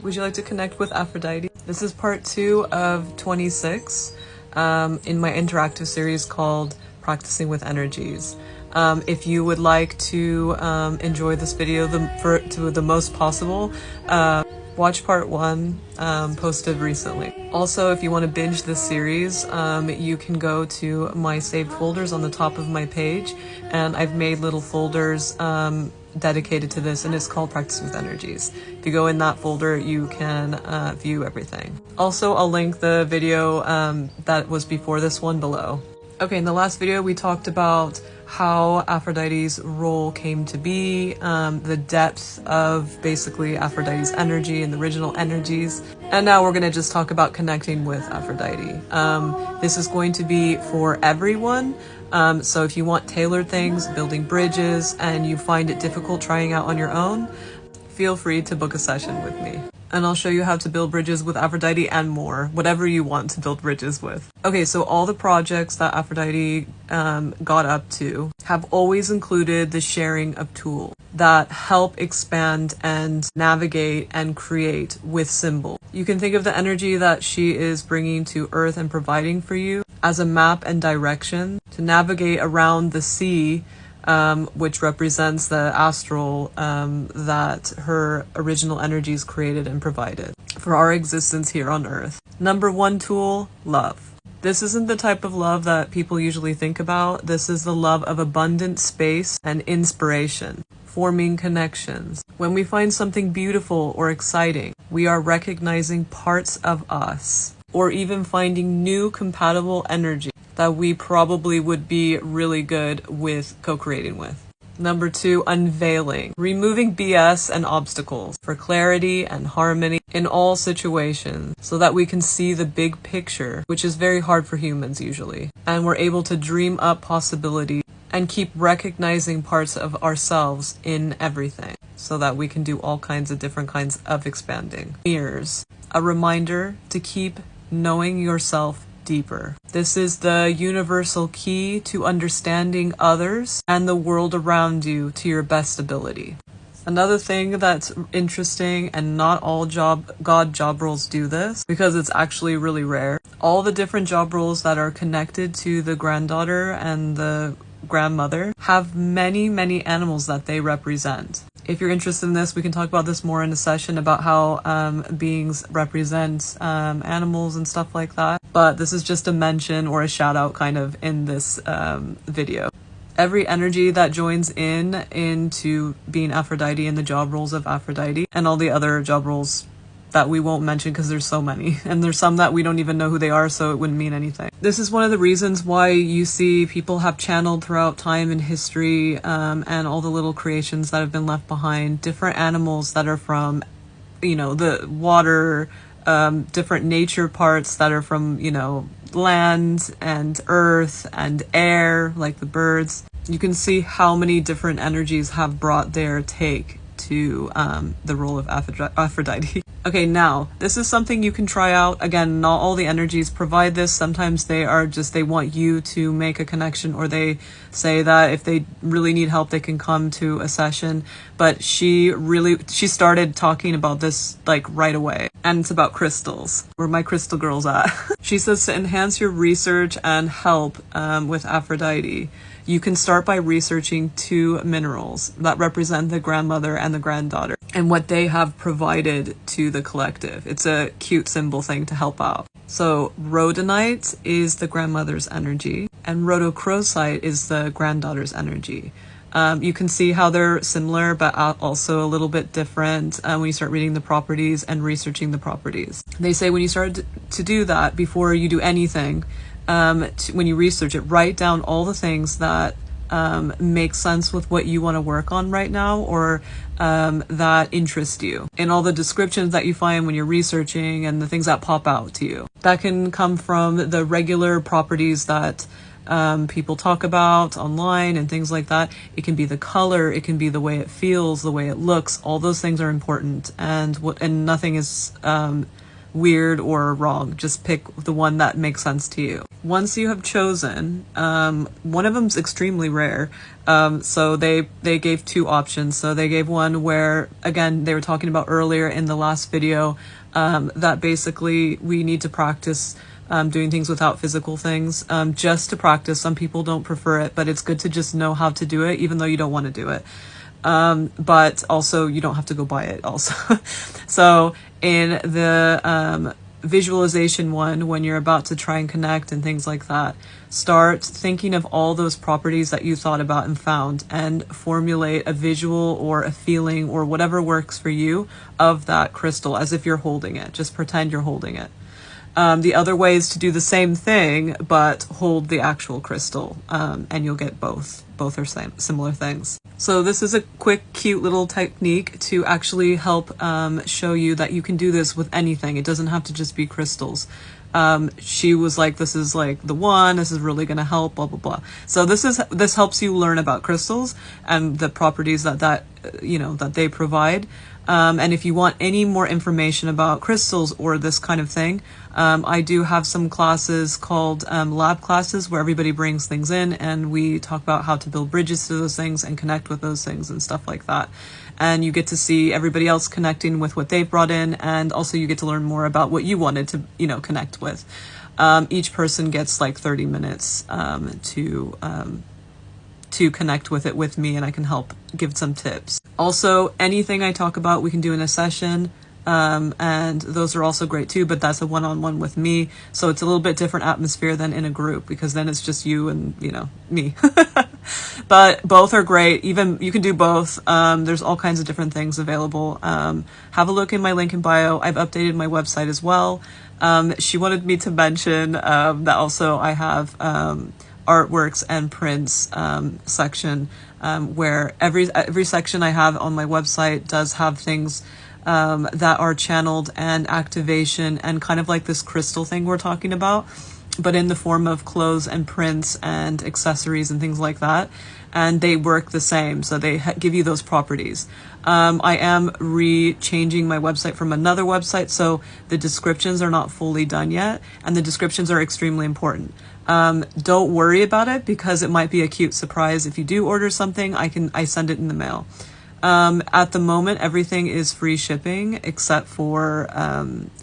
Would you like to connect with Aphrodite? This is part 2 of 26 in my interactive series called Practicing with Energies. If you would like to enjoy this video to the most possible, watch part 1 posted recently. Also, if you want to binge this series, you can go to my saved folders on the top of my page, and I've made little folders dedicated to this, and it's called Practicing with Energies. If you go in that folder, you can view everything. Also, I'll link the video that was before this one below. Okay, in the last video we talked about how Aphrodite's role came to be, the depth of basically Aphrodite's energy and the original energies, and now we're going to just talk about connecting with Aphrodite. This is going to be for everyone, so if you want tailored things, building bridges, and you find it difficult trying out on your own, feel free to book a session with me. And I'll show you how to build bridges with Aphrodite and more, whatever you want to build bridges with. Okay, so all the projects that Aphrodite got up to have always included the sharing of tools that help expand and navigate and create with symbol. You can think of the energy that she is bringing to Earth and providing for you as a map and direction to navigate around the sea, which represents the astral that her original energies created and provided for our existence here on Earth. Number 1 tool, love. This isn't the type of love that people usually think about. This is the love of abundant space and inspiration, forming connections. When we find something beautiful or exciting, we are recognizing parts of us, or even finding new compatible energy that we probably would be really good with co-creating with. Number 2, unveiling. Removing BS and obstacles for clarity and harmony in all situations so that we can see the big picture, which is very hard for humans usually. And we're able to dream up possibilities and keep recognizing parts of ourselves in everything so that we can do all kinds of different kinds of expanding. Mirrors. A reminder to keep knowing yourself deeper. This is the universal key to understanding others and the world around you to your best ability. Another thing that's interesting, and not all God job roles do this because it's actually really rare. All the different job roles that are connected to the granddaughter and the grandmother have many animals that they represent. If you're interested in this, we can talk about this more in a session about how beings represent animals and stuff like that. But this is just a mention or a shout out kind of in this video. Every energy that joins into being Aphrodite and the job roles of Aphrodite and all the other job roles that we won't mention because there's so many, and there's some that we don't even know who they are, so it wouldn't mean anything. This is one of the reasons why you see people have channeled throughout time and history, and all the little creations that have been left behind, different animals that are from, the water, different nature parts that are from, land and earth and air, like the birds. You can see how many different energies have brought their take to the role of Aphrodite. Okay, now, this is something you can try out. Again, not all the energies provide this. Sometimes they want you to make a connection, or they say that if they really need help, they can come to a session. But she started talking about this like right away. And it's about crystals. Where my crystal girls at? She says to enhance your research and help with Aphrodite, you can start by researching 2 minerals that represent the grandmother and the granddaughter and what they have provided to the collective. It's a cute symbol thing to help out. So rhodonite is the grandmother's energy and rhodochrosite is the granddaughter's energy. You can see how they're similar, but also a little bit different when you start reading the properties and researching the properties. They say when you start to do that, before you do anything, when you research it, write down all the things that make sense with what you want to work on right now, or that interest you, and all the descriptions that you find when you're researching and the things that pop out to you. That can come from the regular properties that people talk about online and things like that. It can be the color, it can be the way it feels, the way it looks. All those things are important, and nothing is weird or wrong. Just pick the one that makes sense to you. Once you have chosen, one of them's extremely rare. So they gave 2 options. So they gave one where, again, they were talking about earlier in the last video, that basically we need to practice doing things without physical things, just to practice. Some people don't prefer it, but it's good to just know how to do it, even though you don't want to do it. But also you don't have to go buy it also. So in the visualization one, when you're about to try and connect and things like that, start thinking of all those properties that you thought about and found, and formulate a visual or a feeling or whatever works for you of that crystal, as if you're holding it. Just pretend you're holding it. The other way is to do the same thing, but hold the actual crystal, and you'll get both. Both are similar things. So this is a quick, cute little technique to actually help show you that you can do this with anything. It doesn't have to just be crystals. She was like, this is like the one, this is really going to help, blah, blah, blah. So this helps you learn about crystals and the properties that they provide. And if you want any more information about crystals or this kind of thing, I do have some classes called lab classes, where everybody brings things in and we talk about how to build bridges to those things and connect with those things and stuff like that. And you get to see everybody else connecting with what they've brought in, and also you get to learn more about what you wanted to, connect with. Each person gets like 30 minutes to connect with it with me, and I can help give some tips. Also, anything I talk about we can do in a session, and those are also great too, but that's a one-on-one with me, so it's a little bit different atmosphere than in a group, because then it's just you and me. But both are great. Even you can do both. There's all kinds of different things available. Have a look in my link in bio. I've updated my website as well. She wanted me to mention that also I have artworks and prints section, where every section I have on my website does have things that are channeled and activation, and kind of like this crystal thing we're talking about, but in the form of clothes and prints and accessories and things like that. And they work the same, so they give you those properties. I am changing my website from another website, so the descriptions are not fully done yet, and the descriptions are extremely important. Don't worry about it, because it might be a cute surprise. If you do order something, I send it in the mail. At the moment, everything is free shipping except for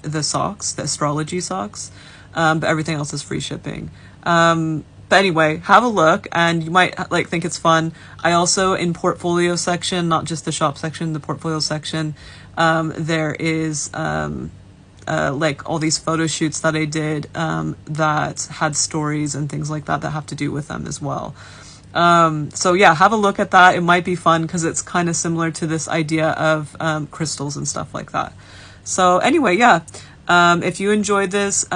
the socks, the astrology socks, but everything else is free shipping. But anyway, have a look, and you might think it's fun. I also, in portfolio section, not just the shop section, the portfolio section, there is all these photo shoots that I did that had stories and things like that have to do with them as well. So yeah, have a look at that. It might be fun, because it's kind of similar to this idea of crystals and stuff like that. So anyway, yeah, if you enjoyed this,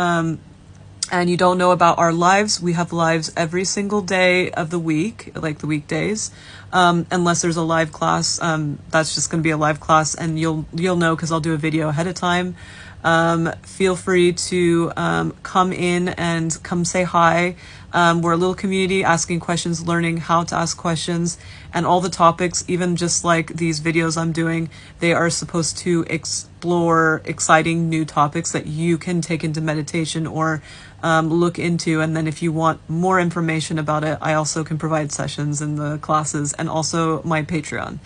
and you don't know about our lives, we have lives every single day of the week, like the weekdays, unless there's a live class. That's just going to be a live class, and you'll know, because I'll do a video ahead of time. Feel free to come in and come say hi. We're a little community asking questions, learning how to ask questions, and all the topics, even just like these videos I'm doing, they are supposed to explore exciting new topics that you can take into meditation or look into. And then if you want more information about it, I also can provide sessions in the classes, and also my Patreon.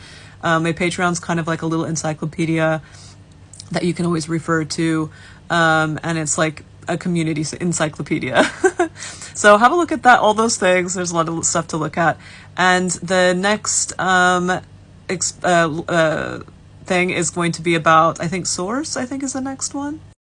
My Patreon's kind of like a little encyclopedia that you can always refer to, and it's like a community encyclopedia. So have a look at that, all those things. There's a lot of stuff to look at. And the next thing is going to be about, I think, source, I think is the next one.